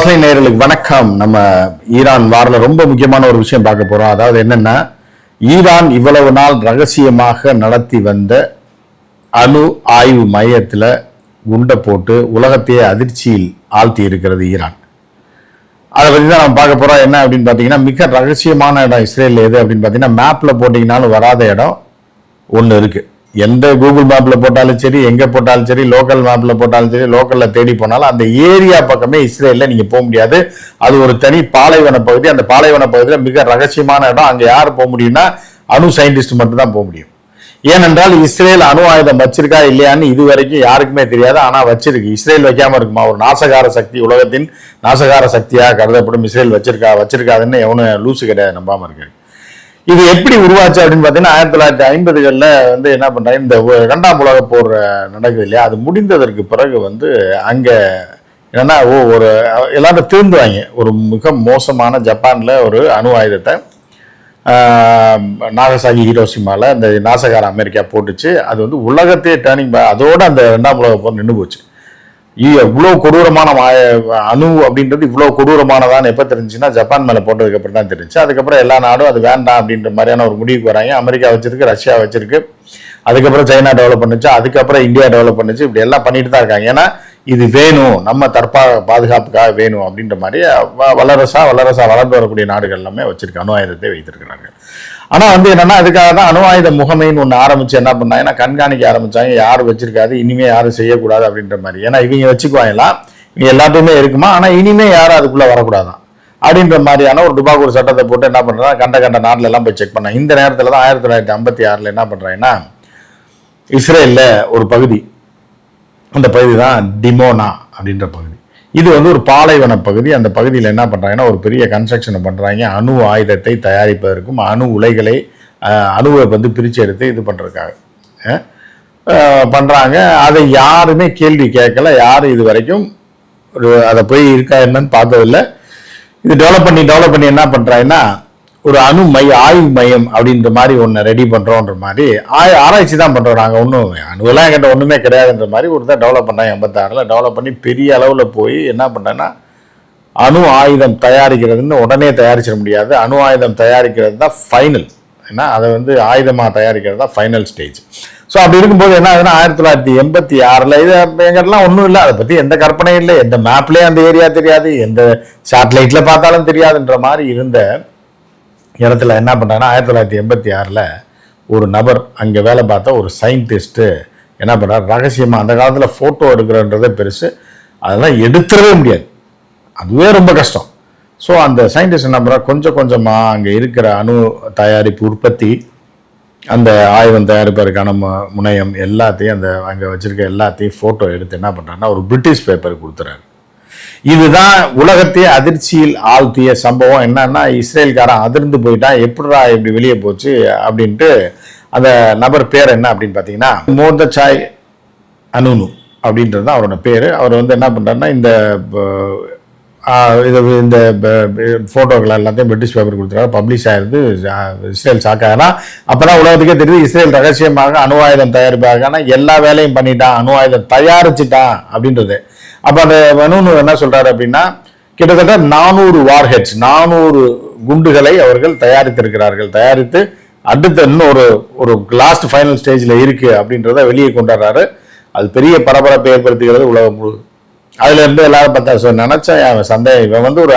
பசுமை நேயர்களுக்கு வணக்கம். நம்ம ஈரான் வாரில் ரொம்ப முக்கியமான ஒரு விஷயம் பார்க்க போறோம். அதாவது என்னன்னா, ஈரான் இவ்வளவு நாள் ரகசியமாக நடத்தி வந்த அணு ஆய்வு மையத்தில் குண்டை போட்டு உலகத்தையே அதிர்ச்சியில் ஆழ்த்தி இருக்கிறது ஈரான். அதை பற்றி தான் நம்ம பார்க்க போறோம். என்ன அப்படின்னு பார்த்தீங்கன்னா, மிக ரகசியமான இடம் இஸ்ரேல் எது அப்படின்னு பார்த்தீங்கன்னா, மேப்பில் போட்டிங்கனாலும் வராத இடம் ஒன்று இருக்கு. எந்த கூகுள் மேப்பில் போட்டாலும் சரி, எங்கே போட்டாலும் சரி, லோக்கல் மேப்பில் போட்டாலும் சரி, லோக்கலில் தேடி போனாலும் அந்த ஏரியா பக்கமே இஸ்ரேலில் நீங்கள் போக முடியாது. அது ஒரு தனி பாலைவன பகுதி. அந்த பாலைவன பகுதியில் மிக ரகசியமான இடம். அங்கே யார் போக முடியும்னா அணு சயின்டிஸ்ட் மட்டும் தான் போக முடியும். ஏனென்றால் இஸ்ரேல் அணு ஆயுதம் வச்சிருக்கா இல்லையான்னு இது வரைக்கும் யாருக்குமே தெரியாது. ஆனால் வச்சிருக்கு. இஸ்ரேல் வைக்காம இருக்குமா? ஒரு நாசகார சக்தி, உலகத்தின் நாசகார சக்தியாக கருதப்படும் இஸ்ரேல் வச்சிருக்காதுன்னு எவனும் லூசு கிடையாது, நம்பாம இருக்கு. இது எப்படி உருவாச்சு அப்படின்னு பார்த்தீங்கன்னா, 1950களில் வந்து என்ன பண்ணுறாங்க, இந்த 2ஆம் உலக போர் நடக்குது இல்லையா, அது முடிந்ததற்கு பிறகு வந்து அங்கே என்னன்னா ஒரு எல்லாரும் திருந்துவாங்க. ஒரு மிக மோசமான ஜப்பானில் ஒரு அணு ஆயுதத்தை நாகசாகி ஹீரோஷிமாவில் இந்த நாசகார அமெரிக்கா போட்டுச்சு. அது வந்து உலகத்தையே டேர்னிங். அதோடு அந்த 2ஆம் உலக போர் நின்று போச்சு. இவ்வளோ கொடூரமான அணு அப்படின்றது இவ்வளோ கொடூரமானதான்னு எப்போ தெரிஞ்சுன்னா, ஜப்பான் மேலே போட்டதுக்கு அப்புறம் தான் தெரிஞ்சு. அதுக்கப்புறம் எல்லா நாடும் அது வேண்டாம் அப்படின்ற மாதிரியான ஒரு முடிவுக்கு வராங்க. அமெரிக்கா வச்சிருக்கு, ரஷ்யா வச்சிருக்கு, அதுக்கப்புறம் சைனா டெவலப் பண்ணுச்சு, அதுக்கப்புறம் இந்தியா டெவலப் பண்ணுச்சு. இப்படி எல்லாம் பண்ணிட்டு தான் இருக்காங்க. ஏன்னா இது வேணும், நம்ம பாதுகாப்புக்காக வேணும் அப்படின்ற மாதிரி வல்லரசா வளர்ந்து வரக்கூடிய நாடுகள் எல்லாமே வச்சிருக்கு, அணு ஆயுதத்தை வைத்திருக்கிறாங்க. ஆனால் வந்து என்னன்னா, அதுக்காக தான் அணு ஆயுத முகமைன்னு ஒன்று ஆரம்பிச்சு என்ன பண்ணாங்கன்னா, கண்காணிக்க ஆரம்பிச்சாங்க. யாரும் வச்சிருக்காது, இனிமே யாரும் செய்யக்கூடாது அப்படின்ற மாதிரி. ஏன்னா இவங்க வச்சுக்குவாங்கலாம், இவங்க எல்லாத்தையுமே இருக்குமா, ஆனால் இனிமே யாரும் அதுக்குள்ள வரக்கூடாதான் அப்படின்ற மாதிரியான ஒரு துபாக்கூர் சட்டத்தை போட்டு என்ன பண்றாங்க, கண்ட நாட்டில எல்லாம் போய் செக் பண்ணாங்க. இந்த நேரத்தில் தான் 1956 என்ன பண்றாங்கன்னா, இஸ்ரேலில் ஒரு பகுதி, அந்த பகுதி தான் டிமோனா அப்படின்ற பகுதி. இது வந்து ஒரு பாலைவன பகுதி. அந்த பகுதியில் என்ன பண்ணுறாங்கன்னா, ஒரு பெரிய கன்ஸ்ட்ரக்ஷனை பண்ணுறாங்க. அணு ஆயுதத்தை தயாரிப்பதற்கும் அணு உலைகளை அணுவை வந்து பிரித்து எடுத்து இது பண்ணுறதுக்காக பண்ணுறாங்க. அதை யாருமே கேள்வி கேட்கல. யாரும் இது வரைக்கும் அதை போய் இருக்கா என்னன்னு பார்த்ததில்லை. இது டெவலப் பண்ணி என்ன பண்ணுறாங்கன்னா, ஒரு அணு ஆய்வு மையம் அப்படின்ற மாதிரி ஒன்று ரெடி பண்ணுறோன்ற மாதிரி ஆராய்ச்சி தான் பண்ணுறோம். நாங்கள் ஒன்றும் அணுவெல்லாம் என்கிட்ட ஒன்றுமே கிடையாதுன்ற மாதிரி ஒரு தான் டெவலப் பண்ணாங்க. 86 டெவலப் பண்ணி பெரிய அளவில் போய் என்ன பண்ணுறேன்னா, அணு ஆயுதம் தயாரிக்கிறதுன்னு உடனே தயாரிச்சிட முடியாது. அணு ஆயுதம் தயாரிக்கிறது தான் ஃபைனல். ஏன்னா அதை வந்து ஆயுதமாக தயாரிக்கிறது தான் ஃபைனல் ஸ்டேஜ். ஸோ அப்படி இருக்கும்போது என்ன ஆகுதுன்னா, 1986 இது எங்கிட்டலாம் ஒன்றும் இல்லை, அதை பற்றி எந்த கற்பனையும் இல்லை, எந்த மேப்லேயே அந்த ஏரியா தெரியாது, எந்த சேட்டலைட்டில் பார்த்தாலும் தெரியாதுன்ற மாதிரி இருந்த இடத்துல என்ன பண்ணுறாங்கன்னா, 1986 ஒரு நபர் அங்கே வேலை பார்த்த ஒரு சயின்டிஸ்ட்டு என்ன பண்ணுறாரு, ரகசியமாக, அந்த காலத்தில் ஃபோட்டோ எடுக்கிறன்றதே பெருசு, அதெல்லாம் எடுத்துடவே முடியாது, அதுவே ரொம்ப கஷ்டம். ஸோ அந்த சயின்டிஸ்ட் என்ன பண்ணுறாரு, கொஞ்சம் கொஞ்சமாக அங்கே இருக்கிற அணு தயாரிப்பு உற்பத்தி, அந்த ஆயுதம் தயாரிப்பதற்கான முனையம் எல்லாத்தையும், அந்த அங்கே வச்சுருக்க எல்லாத்தையும் ஃபோட்டோ எடுத்து என்ன பண்ணுறாருன்னா, ஒரு பிரிட்டிஷ் பேப்பருக்கு கொடுத்துறாரு. இதுதான் உலகத்தையே அதிர்ச்சியில் ஆழ்த்திய சம்பவம். என்னன்னா, இஸ்ரேல்காரன் அதிர்ந்து போயிட்டான், எப்படிடா இப்படி வெளியே போச்சு அப்படின்ட்டு. அந்த நபர் பேர் என்ன அப்படின்னு பார்த்தீங்கன்னா, மோர்தசாய் அனுனு அப்படின்றது தான் அவரோட பேர். அவர் வந்து என்ன பண்ணுறாருன்னா, இந்த ஃபோட்டோக்கள் எல்லாத்தையும் பிரிட்டிஷ் பேப்பர் கொடுத்துருக்காரு, பப்ளிஷ் ஆயிருந்து. இஸ்ரேல் ஷாக்காகலாம். அப்போ தான் உலகத்துக்கே தெரியுது, இஸ்ரேல் ரகசியமாக அணு ஆயுதம் தயாரிப்பாக எல்லா வேலையும் பண்ணிட்டான், அணு ஆயுதம் தயாரிச்சுட்டான் அப்படின்றது. அப்போ அந்த அணுனு என்ன சொல்றாரு அப்படின்னா, கிட்டத்தட்ட 400 வார்ஹெட்ஸ், 400 குண்டுகளை அவர்கள் தயாரித்திருக்கிறார்கள். தயாரித்து அடுத்த இன்னும் ஒரு லாஸ்ட் ஃபைனல் ஸ்டேஜில் இருக்கு அப்படின்றத வெளியே கொண்டாடுறாரு. அது பெரிய பரபரப்பை ஏற்படுத்துகிறது உலகம் முழு. அதுல இருந்து எல்லாரும் பார்த்தா நினைச்சேன், அவன் சந்தேகம், இவன் வந்து ஒரு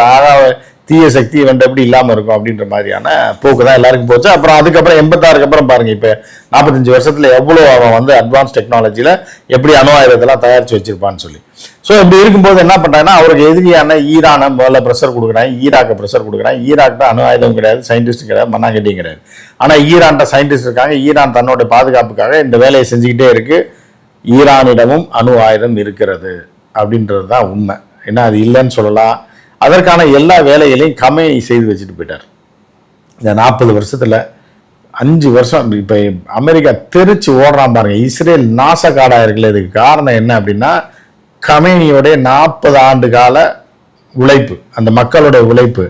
தீய சக்தி இவன் எப்படி இல்லாமல் இருக்கும் அப்படின்ற மாதிரியான போக்கு தான் எல்லாருக்கும் போச்சு. அப்புறம் அதுக்கப்புறம் 86 அப்புறம் பாருங்க, இப்போ 45 வருஷத்துல எவ்வளோ அவன் வந்து அட்வான்ஸ் டெக்னாலஜியில் எப்படி அணு ஆயுதத்தெல்லாம் தயாரித்து வச்சிருப்பான்னு சொல்லி. ஸோ இப்படி இருக்கும்போது என்ன பண்ணுறாங்கன்னா, அவருக்கு எதிரியான ஈரானை முதல்ல ப்ரெஷர் கொடுக்குறாங்க, ஈராக்கை ப்ரெஷர் கொடுக்குறாங்க. ஈராக்கிட்ட அணு ஆயுதம் கிடையாது, சயின்டிஸ்ட் கிடையாது, மண்ணாங்கட்டியும் கிடையாது. ஆனால் ஈரான்ட்ட சயின்டிஸ்ட் இருக்காங்க. ஈரான் தன்னோட பாதுகாப்புக்காக இந்த வேலையை செஞ்சுக்கிட்டே இருக்கு. ஈரானிடமும் அணு ஆயுதம் இருக்கிறது அப்படின்றது தான் உண்மை. ஏன்னா அது இல்லைன்னு சொல்லலாம். அதற்கான எல்லா வேலைகளையும் கமேனி செய்து வச்சுட்டு போயிட்டார். இந்த 40 வருஷத்துல 5 வருஷம் இப்போ அமெரிக்கா தெரிச்சு ஓடுறான் பாருங்க. இஸ்ரேல் நாசக்காடாக இருக்குல்ல. இதுக்கு காரணம் என்ன அப்படின்னா, கமேனியோடைய 40 ஆண்டு கால உழைப்பு, அந்த மக்களுடைய உழைப்பு.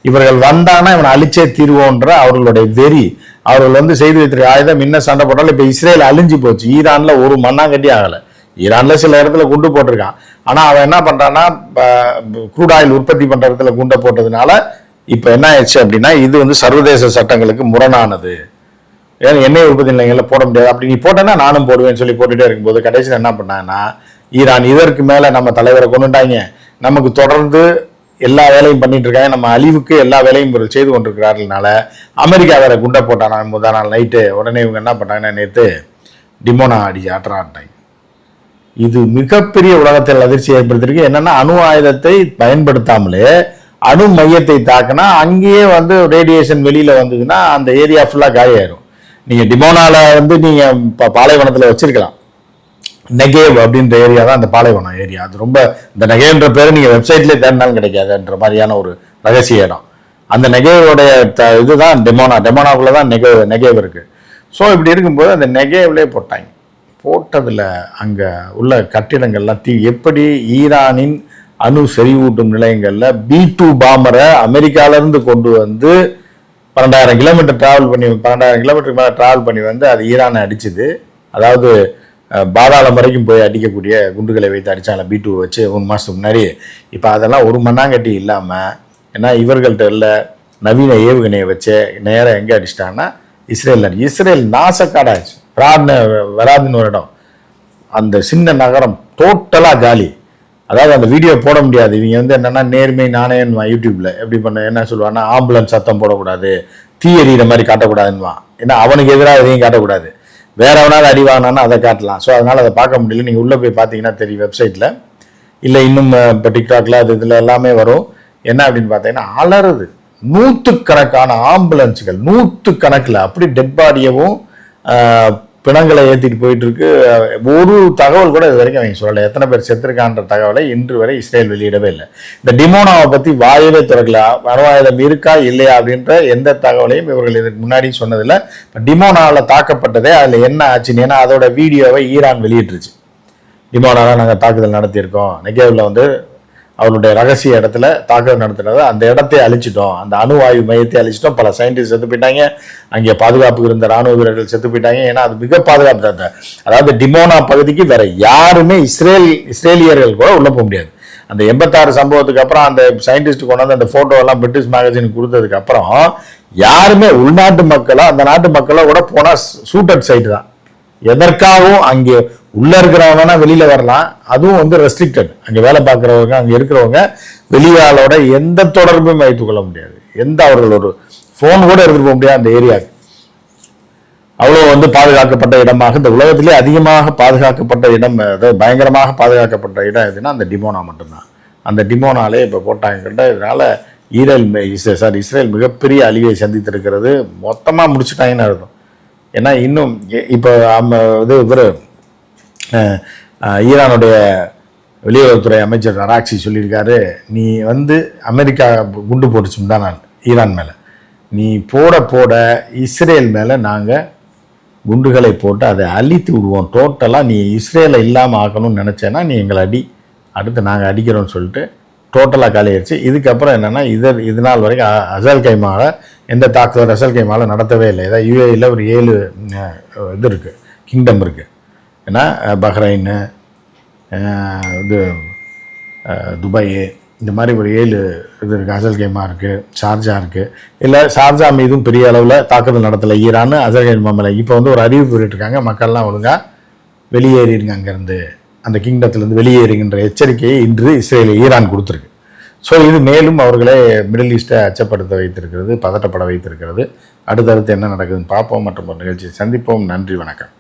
இவர்கள் வந்தானா இவனை அழிச்சே தீர்வோன்ற அவர்களுடைய வெறி. அவர்கள் வந்து செய்து வைத்திருக்க ஆயுதம் இன்னும் சண்டை போட்டாலும் இப்போ இஸ்ரேல் அழிஞ்சு போச்சு. ஈரான்ல ஒரு மண்ணாங்கட்டி ஆகலை. ஈரான்ல சில இடத்துல குண்டு போட்டிருக்கான். ஆனால் அவன் என்ன பண்ணுறான்னா க்ரூட் ஆயில் உற்பத்தி பண்ணுறதுல குண்டை போட்டதுனால இப்போ என்ன ஆயிடுச்சு அப்படின்னா இது வந்து சர்வதேச சட்டங்களுக்கு முரணானது. ஏன்னா எண்ணெய் உற்பத்தி நிலையங்களில் போட முடியாது, அப்படி நீ போட்டேன்னா நானும் போடுவேன்னு சொல்லி போட்டுகிட்டே இருக்கும்போது கடைசியில் என்ன பண்ணாங்கன்னா ஈரான் இதற்கு மேலே நம்ம தலைவரை கொண்டுட்டாங்க, நமக்கு தொடர்ந்து எல்லா வேலையும் பண்ணிட்டு இருக்காங்க, நம்ம அழிவுக்கு எல்லா வேலையும் செய்து கொண்டிருக்கிறார்கள்னால அமெரிக்கா வேற குண்டை போட்டானா முதல் நாள் நைட்டு. உடனே இவங்க என்ன பண்ணாங்கன்னா நேற்று டிமோனா ஆட்டாங்க. இது மிகப்பெரிய உலகத்தில் அதிர்ச்சி ஏற்படுத்திருக்கு. என்னன்னா அணு ஆயுதத்தை பயன்படுத்தாமலே அணு மையத்தை தாக்கினா அங்கேயே வந்து ரேடியேஷன் வெளியில வந்ததுன்னா அந்த ஏரியா ஃபுல்லா காலியாயிரும். நீங்க டிமோனால வந்து நீங்க பாலைவனத்துல வச்சிருக்கலாம், நெகேவ் அப்படின்ற ஏரியா தான் அந்த பாலைவனம் ஏரியா. அது ரொம்ப இந்த நெகேவ்ன்ற பேர் நீங்கள் வெப்சைட்லேயே தேடினாலும் கிடைக்காதுன்ற மாதிரியான ஒரு ரகசிய இடம். அந்த நெகேவோடைய இதுதான் டெமோனாக்குள்ளே தான் நெகேவ் இருக்குது. ஸோ இப்படி இருக்கும்போது அந்த நெகேவ்லேயே போட்டாங்க. போட்டதில் அங்கே உள்ள கட்டிடங்கள்லாம் எப்படி ஈரானின் அணு செறிவூட்டும் நிலையங்களில் B2 பாம்பரை அமெரிக்காவிலேருந்து கொண்டு வந்து 12,000 கிலோமீட்டர் ட்ராவல் பண்ணி 12,000 கிலோமீட்டருக்கு மேலே ட்ராவல் பண்ணி வந்து அது ஈரானை அடிச்சுது. அதாவது பாதாளம் வரைக்கும் போய் அடிக்கக்கூடிய குண்டுகளை வைத்து அடித்தாங்க B2 வச்சு 3 மாதத்துக்கு முன்னாடி. இப்போ அதெல்லாம் ஒரு மண்ணாங்கட்டி இல்லாமல், ஏன்னா இவர்கள்ட்ட இல்லை நவீன ஏவுகணையை வச்சு நேராக எங்கே அடிச்சிட்டாங்கன்னா இஸ்ரேல் நாசக்காடாச்சு. வராதுன்னு ஒரு இடம், அந்த சின்ன நகரம் டோட்டலாக காலி. அதாவது அந்த வீடியோ போட முடியாது. இவங்க வந்து என்னென்னா நேர்மை நாணயன்வா யூடியூப்பில் எப்படி பண்ண என்ன சொல்லுவான்னா ஆம்புலன்ஸ் சத்தம் போடக்கூடாது, தீ எறிகிற மாதிரி காட்டக்கூடாதுன்னுவான். ஏன்னா அவனுக்கு எதிராக எதையும் காட்டக்கூடாது, வேற எவனாவது அடி வாங்கினான்னா அதை காட்டலாம். ஸோ அதனால் அதை பார்க்க முடியல. நீங்கள் உள்ளே போய் பார்த்தீங்கன்னா தெரியும் வெப்சைட்டில், இல்லை இன்னும் இப்போ டிக்டாக்ல அது இதில் எல்லாமே வரும். என்ன அப்படின்னு பார்த்தீங்கன்னா அலறுது. 100கணக்கான ஆம்புலன்ஸுகள் 100கணக்கில் அப்படி டெட் பாடியவும் பிணங்களை ஏற்றிட்டு போயிட்டு இருக்கு. ஒரு தகவல் கூட இது வரைக்கும் அவங்க சொல்லலை, எத்தனை பேர் செத்துருக்கான்ற தகவலை இன்று வரை இஸ்ரேல் வெளியிடவே இல்லை. இந்த டிமோனாவை பற்றி வாயவே திறக்கல, அணு ஆயுதம் இருக்கா இல்லையா அப்படின்ற எந்த தகவலையும் இவர்கள் இதுக்கு முன்னாடி சொன்னதில்லை. இப்போ டிமோனாவில் தாக்கப்பட்டதே அதில் என்ன ஆச்சுன்னு, ஏன்னா அதோட வீடியோவை ஈரான் வெளியிட்டுருச்சு. டிமோனாவில் நாங்கள் தாக்குதல் நடத்தியிருக்கோம், நெகேவில் வந்து அவருடைய ரகசிய இடத்துல தாக்குதல் நடத்தினது, அந்த இடத்தை அழிச்சிட்டோம், அந்த அணு ஆய்வு மையத்தை அழிச்சிட்டோம், பல சயின்டிஸ்ட் செத்து போயிட்டாங்க, அங்கே பாதுகாப்புக்கு இருந்த ராணுவ வீரர்கள் செத்து போயிட்டாங்க. ஏன்னா அது மிக பாதுகாப்பு தான். அதாவது டிமோனா பகுதிக்கு வேற யாருமே இஸ்ரேலியர்கள் கூட உள்ள போக முடியாது. அந்த 86 சம்பவத்துக்கு அப்புறம் அந்த சயின்டிஸ்ட் கொண்டு வந்து அந்த போட்டோ எல்லாம் பிரிட்டிஷ் மேகசினுக்கு கொடுத்ததுக்கு அப்புறம் யாருமே உள்நாட்டு மக்களோ அந்த நாட்டு மக்களோ கூட போனா சூட்டட் சைட்டு தான். எதற்காகவும் அங்கே உள்ள இருக்கிறவங்கன்னா வெளியில வரலாம், அதுவும் வந்து ரெஸ்ட்ரிக்டட். அங்கே வேலை பார்க்குறவங்க அங்கே இருக்கிறவங்க வெளியாளோட எந்த தொடர்பும் வைத்துக் கொள்ள முடியாது, அவர்கள் ஒரு ஃபோன் கூட எடுத்துட்டு போக முடியாது அந்த ஏரியாவுக்கு. அவ்வளோ வந்து பாதுகாக்கப்பட்ட இடமாக, இந்த உலகத்திலே அதிகமாக பாதுகாக்கப்பட்ட இடம், அதாவது பயங்கரமாக பாதுகாக்கப்பட்ட இடம் எதுன்னா அந்த டிமோனா மட்டும்தான். அந்த டிமோனாலே இப்போ போட்டாங்க. இதனால இஸ்ரேல் மிகப்பெரிய அழிவை சந்தித்திருக்கிறது. மொத்தமாக முடிச்சுட்டாங்கன்னு அர்த்தம். ஏன்னா இன்னும் இப்போ இவர் ஈரானுடைய வெளியுறவுத்துறை அமைச்சர் அராக்சி சொல்லியிருக்காரு, நீ வந்து அமெரிக்கா குண்டு போட்டுச்சுன்னு தான் நான் ஈரான் மேலே, நீ போட இஸ்ரேல் மேலே நாங்கள் குண்டுகளை போட்டு அதை அழித்து விடுவோம் டோட்டலாக. நீ இஸ்ரேலை இல்லாமல் ஆக்கணும்னு நினச்சேன்னா நீ எங்களை அடுத்து நாங்கள் அடிக்கிறோம்னு சொல்லிட்டு டோட்டலாக காலியாயிடுச்சு. இதுக்கப்புறம் என்னென்னா இது நாள் வரைக்கும் அசல் கைமாவில் எந்த தாக்குதல் அசல் கைமாவில் நடத்தவே இல்லை. ஏதாவது யூஏயில் ஒரு 7 இது இருக்குது, கிங்டம் இருக்குது. ஏன்னா பஹ்ரைனு, துபாய், இந்த மாதிரி ஒரு 7 இது இருக்குது. அசல் கைமா இருக்குது, ஷார்ஜா இருக்குது. இல்லை ஷார்ஜா மீதும் பெரிய அளவில் தாக்குதல் நடத்தலை ஈரான், அசல் கைமா மேலே. இப்போ வந்து ஒரு அறிவிப்பு விட்டுருக்காங்க, மக்கள்லாம் ஒழுங்காக வெளியேறிடுங்க, அங்கேருந்து அந்த கிங்டத்துலேருந்து வெளியேறுகின்ற எச்சரிக்கையை இன்று ஈரான் கொடுத்துருக்கு. ஸோ இது மேலும் அவர்களே மிடில் ஈஸ்ட்டை அச்சப்படுத்த வைத்திருக்கிறது, பதட்டப்பட வைத்திருக்கிறது. அடுத்தடுத்து என்ன நடக்குதுன்னு பார்ப்போம். மற்றும் ஒரு நிகழ்ச்சியை சந்திப்போம். நன்றி, வணக்கம்.